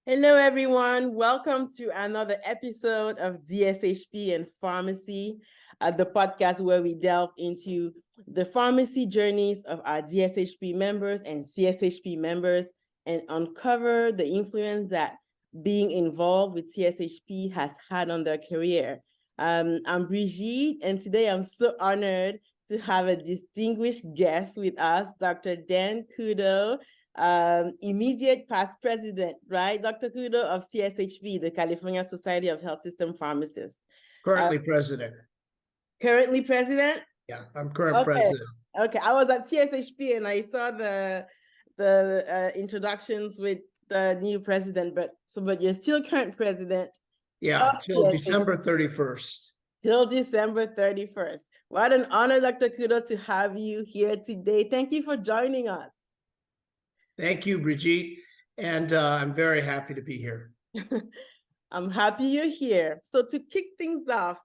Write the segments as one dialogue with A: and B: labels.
A: Hello, everyone. Welcome to another episode of DSHP and Pharmacy, the podcast where we delve into the pharmacy journeys of our DSHP members and CSHP members and uncover the influence that being involved with CSHP has had on their career. I'm Brigitte, and today I'm so honored to have a distinguished guest with us, Dr. Dan Kudo, immediate past president, right? Dr. Kudo of CSHP, the California Society of Health System Pharmacists.
B: Currently president.
A: Currently president?
B: Yeah, I'm current president.
A: Okay, I was at CSHP and I saw the introductions with the new president, but you're still current president.
B: Yeah, till December 31st.
A: Till December 31st. What an honor, Dr. Kudo, to have you here today. Thank you for joining us.
B: Thank you, Brigitte, and I'm very happy to be here.
A: I'm happy you're here. So to kick things off,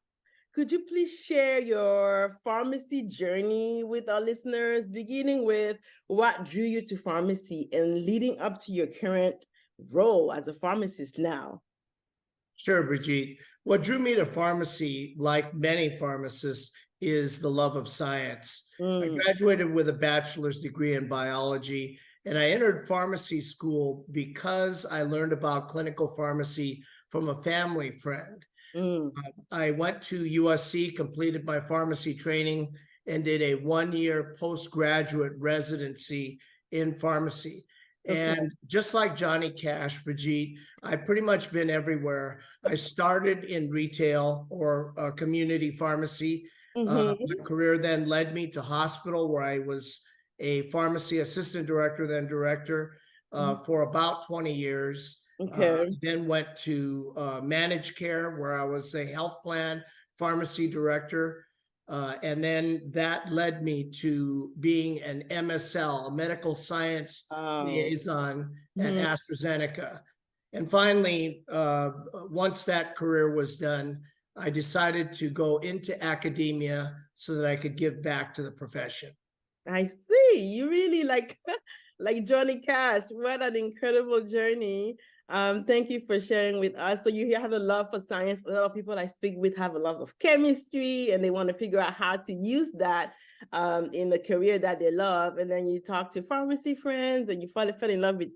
A: could you please share your pharmacy journey with our listeners, beginning with what drew you to pharmacy and leading up to your current role as a pharmacist now?
B: Sure, Brigitte. What drew me to pharmacy, like many pharmacists, is the love of science. I graduated with a bachelor's degree in biology, and I entered pharmacy school because I learned about clinical pharmacy from a family friend. I went to USC, completed my pharmacy training, and did a one-year postgraduate residency in pharmacy. Okay. And just like Johnny Cash, Brigitte, I've pretty much been everywhere. I started in retail or community pharmacy. My career then led me to hospital, where I was a pharmacy assistant director, then director for about 20 years. Okay. Then went to managed care, where I was a health plan pharmacy director. And then that led me to being an MSL, a medical science liaison at AstraZeneca. And finally, once that career was done, I decided to go into academia so that I could give back to the profession.
A: I see. You really like Johnny Cash. What an incredible journey. Thank you for sharing with us. So you have a love for science. A lot of people I speak with have a love of chemistry, and they want to figure out how to use that in the career that they love. And then you talk to pharmacy friends, and you fell in love with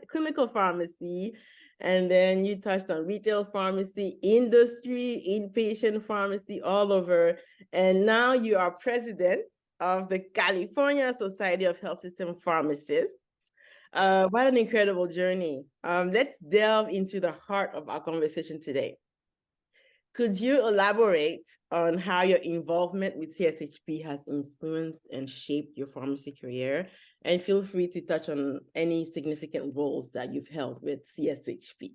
A: clinical pharmacy. And then you touched on retail pharmacy, industry, inpatient pharmacy, all over. And now you are president of the California Society of Health System Pharmacists. What an incredible journey. Let's delve into the heart of our conversation today. Could you elaborate on how your involvement with CSHP has influenced and shaped your pharmacy career? And feel free to touch on any significant roles that you've held with CSHP.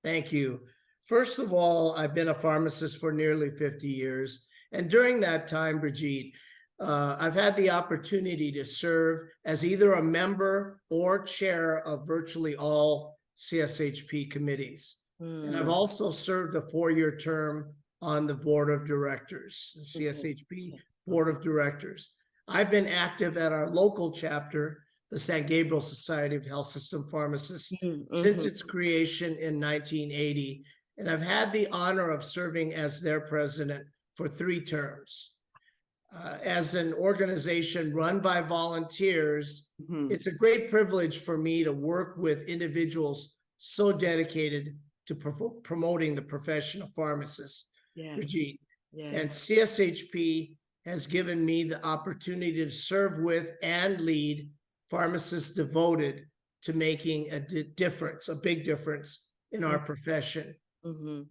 B: Thank you. First of all, I've been a pharmacist for nearly 50 years. And during that time, Brigitte, I've had the opportunity to serve as either a member or chair of virtually all CSHP committees. And I've also served a 4-year term on the board of directors, the CSHP board of directors. I've been active at our local chapter, the San Gabriel Society of Health System Pharmacists, since its creation in 1980. And I've had the honor of serving as their president for 3 terms. As an organization run by volunteers, it's a great privilege for me to work with individuals so dedicated to promoting the profession of pharmacists, Brigitte. And CSHP has given me the opportunity to serve with and lead pharmacists devoted to making a difference, a big difference in our profession,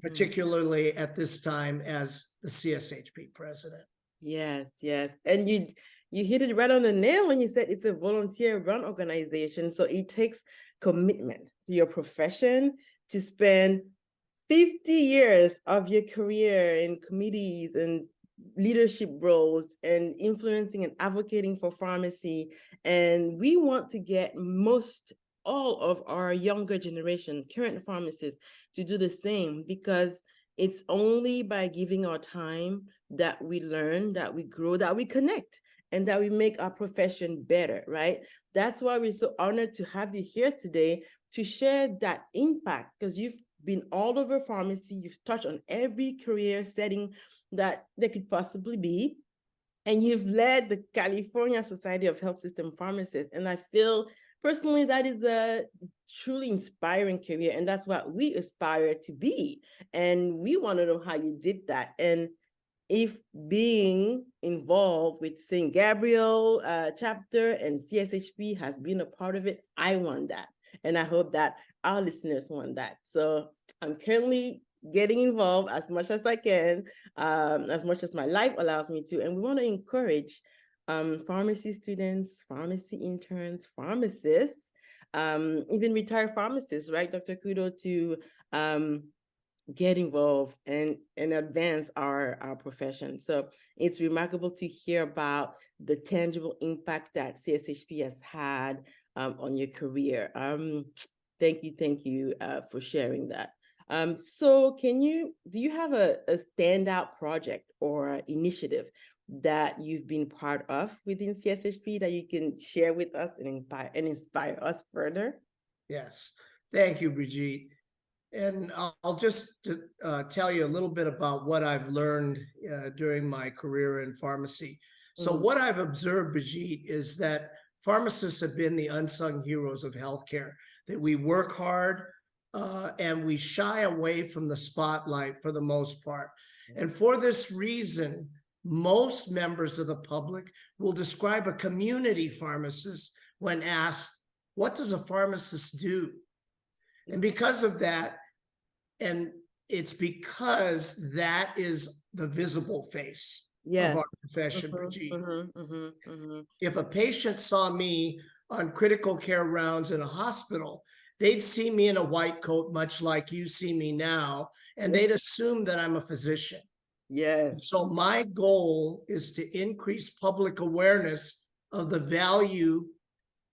B: particularly at this time as the CSHP president.
A: Yes. And you hit it right on the nail when you said it's a volunteer-run organization. So it takes commitment to your profession to spend 50 years of your career in committees and leadership roles and influencing and advocating for pharmacy. And we want to get all of our younger generation, current pharmacists, to do the same, because it's only by giving our time that we learn, that we grow, that we connect, and that we make our profession better, right? That's why we're so honored to have you here today. to share that impact, because you've been all over pharmacy, you've touched on every career setting that there could possibly be, and you've led the California Society of Health System Pharmacists. And I feel personally that is a truly inspiring career, and that's what we aspire to be. And we want to know how you did that. And if being involved with St. Gabriel chapter and CSHP has been a part of it, I want that. And I hope that our listeners want that. So I'm currently getting involved as much as I can, as much as my life allows me to. And we want to encourage pharmacy students, pharmacy interns, pharmacists, even retired pharmacists, right, Dr. Kudo, to get involved and advance our profession. So it's remarkable to hear about the tangible impact that CSHP has had on your career. Thank you for sharing that. So do you have a standout project or initiative that you've been part of within CSHP that you can share with us and inspire us further?
B: Yes, thank you, Brigitte. And I'll just tell you a little bit about what I've learned during my career in pharmacy. So what I've observed, Brigitte, is that pharmacists have been the unsung heroes of healthcare, that we work hard and we shy away from the spotlight for the most part. And for this reason, most members of the public will describe a community pharmacist when asked, what does a pharmacist do? And because of that, and it's because that is the visible face of our profession, Brigitte. If a patient saw me on critical care rounds in a hospital, they'd see me in a white coat, much like you see me now, and they'd assume that I'm a physician.
A: Yes.
B: So my goal is to increase public awareness of the value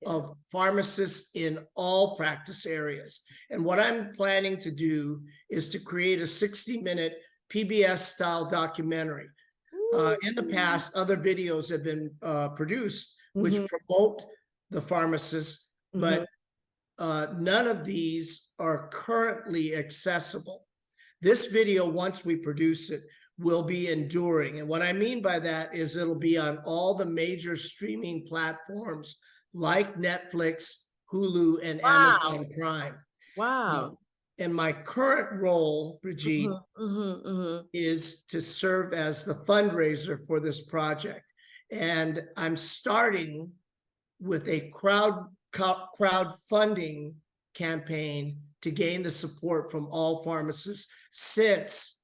B: of pharmacists in all practice areas. And what I'm planning to do is to create a 60-minute PBS-style documentary. In the past, other videos have been produced which promote the pharmacists, but none of these are currently accessible. This video, once we produce it, will be enduring. And what I mean by that is it'll be on all the major streaming platforms like Netflix, Hulu, and Amazon Prime.
A: Wow.
B: And my current role, Brigitte, is to serve as the fundraiser for this project. And I'm starting with a crowdfunding campaign to gain the support from all pharmacists, since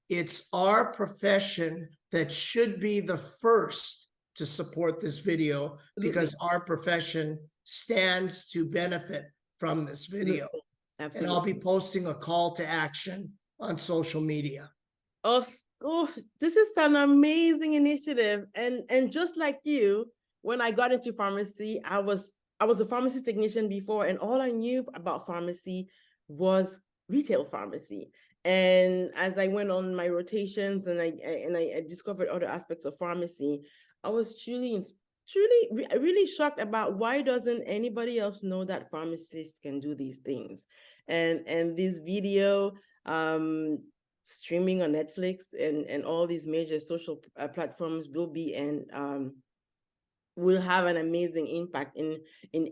B: it's our profession that should be the first to support this video, because our profession stands to benefit from this video. And I'll be posting a call to action on social media.
A: Oh, this is an amazing initiative. And just like you, when I got into pharmacy, I was a pharmacy technician before, and all I knew about pharmacy was retail pharmacy. And as I went on my rotations and I discovered other aspects of pharmacy, I was really shocked about why doesn't anybody else know that pharmacists can do these things. And this video streaming on Netflix and all these major social platforms will have an amazing impact in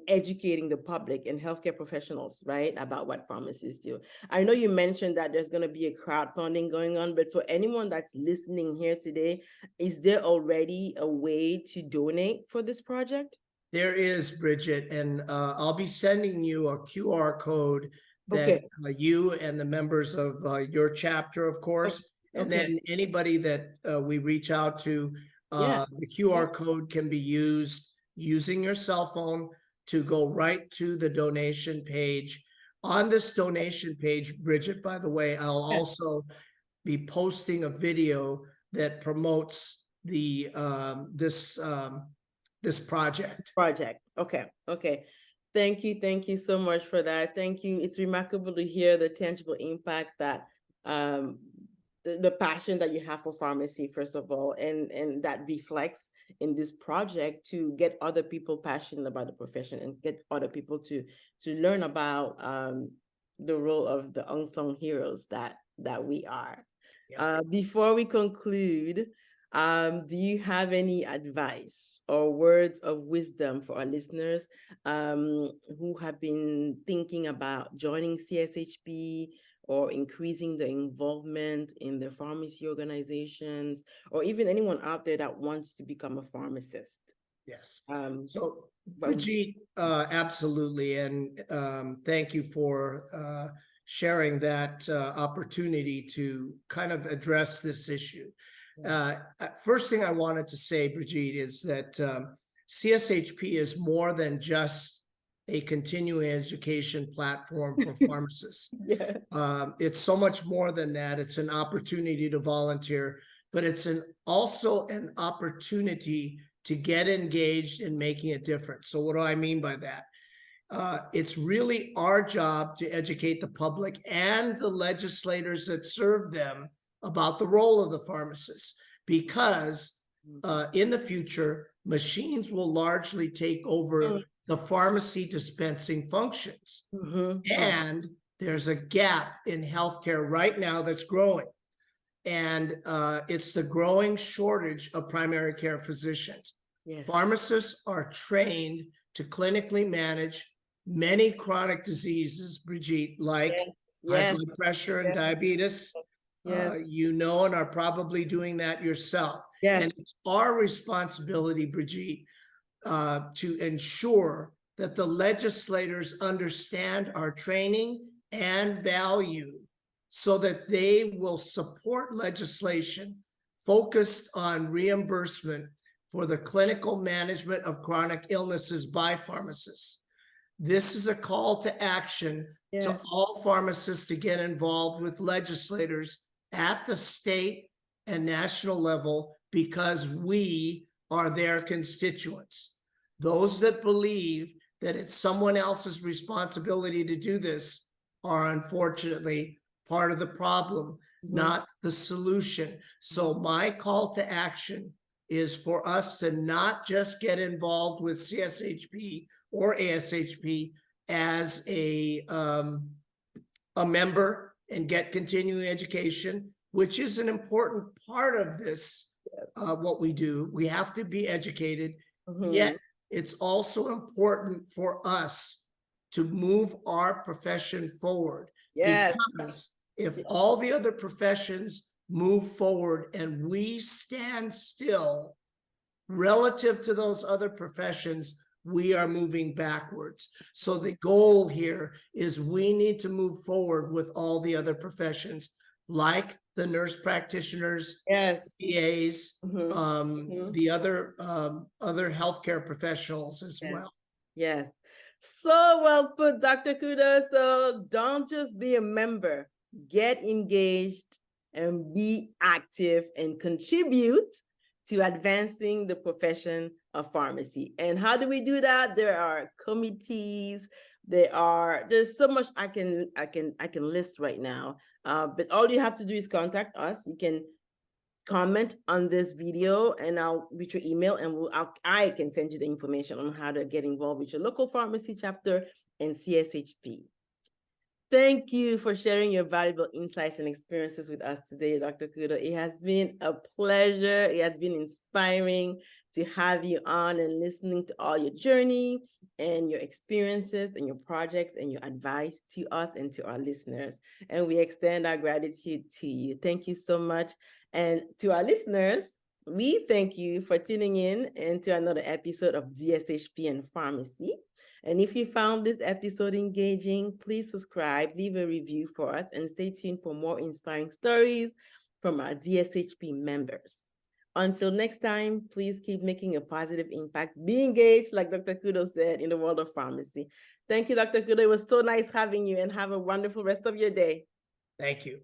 A: educating the public and healthcare professionals, right, about what pharmacists do. I know you mentioned that there's going to be a crowdfunding going on, but for anyone that's listening here today, is there already a way to donate for this project?
B: There is, Bridget, and I'll be sending you a QR code that you and the members of your chapter, of course, and then anybody that we reach out to, the QR code can be used using your cell phone to go right to the donation page. On this donation page, Bridget, by the way, I'll also be posting a video that promotes the this project.
A: Okay. Thank you so much for that. Thank you. It's remarkable to hear the tangible impact that the passion that you have for pharmacy, first of all, and that reflects in this project to get other people passionate about the profession and get other people to learn about the role of the unsung heroes that we are. Before we conclude, do you have any advice or words of wisdom for our listeners who have been thinking about joining CSHP or increasing the involvement in the pharmacy organizations, or even anyone out there that wants to become a pharmacist?
B: Yes. So, Brigitte, absolutely. And thank you for sharing that opportunity to kind of address this issue. First thing I wanted to say, Brigitte, is that CSHP is more than just a continuing education platform for pharmacists. It's so much more than that. It's an opportunity to volunteer, but it's also an opportunity to get engaged in making a difference. So what do I mean by that? It's really our job to educate the public and the legislators that serve them about the role of the pharmacist, because in the future, machines will largely take over the pharmacy dispensing functions. And there's a gap in healthcare right now that's growing. And it's the growing shortage of primary care physicians. Pharmacists are trained to clinically manage many chronic diseases, Brigitte, like high blood pressure and diabetes. You know, and are probably doing that yourself. And it's our responsibility, Brigitte, to ensure that the legislators understand our training and value so that they will support legislation focused on reimbursement for the clinical management of chronic illnesses by pharmacists. This is a call to action to all pharmacists to get involved with legislators at the state and national level, because we are their constituents. Those that believe that it's someone else's responsibility to do this are unfortunately part of the problem, not the solution. So my call to action is for us to not just get involved with CSHP or ASHP as a member and get continuing education, which is an important part of this, what we do. We have to be educated, yet it's also important for us to move our profession forward. Because if all the other professions move forward and we stand still relative to those other professions, we are moving backwards. So the goal here is we need to move forward with all the other professions, like the nurse practitioners, PAs, the other healthcare professionals as well.
A: So well put, Dr. Kudo. So don't just be a member, get engaged and be active and contribute to advancing the profession of pharmacy. And how do we do that? There are committees. There's so much I can list right now. But all you have to do is contact us. You can comment on this video and I'll reach your email, and I can send you the information on how to get involved with your local pharmacy chapter and CSHP. Thank you for sharing your valuable insights and experiences with us today, Dr. Kudo. It has been a pleasure. It has been inspiring to have you on and listening to all your journey and your experiences and your projects and your advice to us and to our listeners. And we extend our gratitude to you. Thank you so much. And to our listeners, we thank you for tuning in into another episode of DSHP and Pharmacy. And if you found this episode engaging, please subscribe, leave a review for us, and stay tuned for more inspiring stories from our DSHP members. Until next time, please keep making a positive impact. Be engaged, like Dr. Kudo said, in the world of pharmacy. Thank you, Dr. Kudo. It was so nice having you, and have a wonderful rest of your day.
B: Thank you.